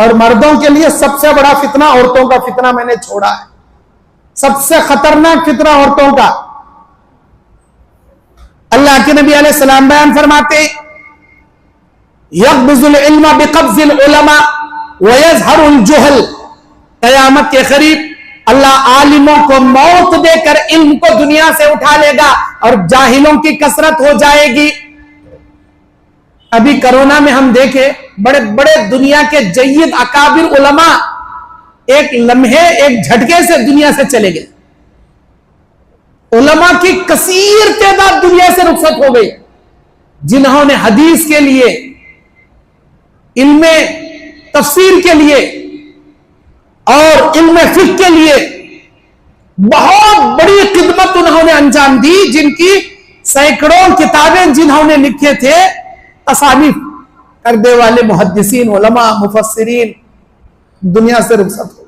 اور مردوں کے لیے سب سے بڑا فتنہ عورتوں کا فتنہ میں نے چھوڑا ہے، سب سے خطرناک فتنہ عورتوں کا۔ اللہ کے نبی علیہ السلام بیان فرماتے یقبض العلم بقبض العلماء ویظہر الجہل، قیامت کے قریب اللہ عالموں کو موت دے کر علم کو دنیا سے اٹھا لے گا اور جاہلوں کی کثرت ہو جائے گی۔ ابھی کرونا میں ہم دیکھیں بڑے بڑے دنیا کے جید اکابر علماء ایک لمحے ایک جھٹکے سے دنیا سے چلے گئے، علماء کی کثیر تعداد دنیا سے رخصت ہو گئی، جنہوں نے حدیث کے لیے، علم تفسیر کے لیے اور علم فقہ کے لیے بہت بڑی خدمت انہوں نے انجام دی، جن کی سینکڑوں کتابیں جنہوں نے لکھے تھے، تصانیف کرنے والے محدثین، علماء، مفسرین دنیا سے رخصت ہو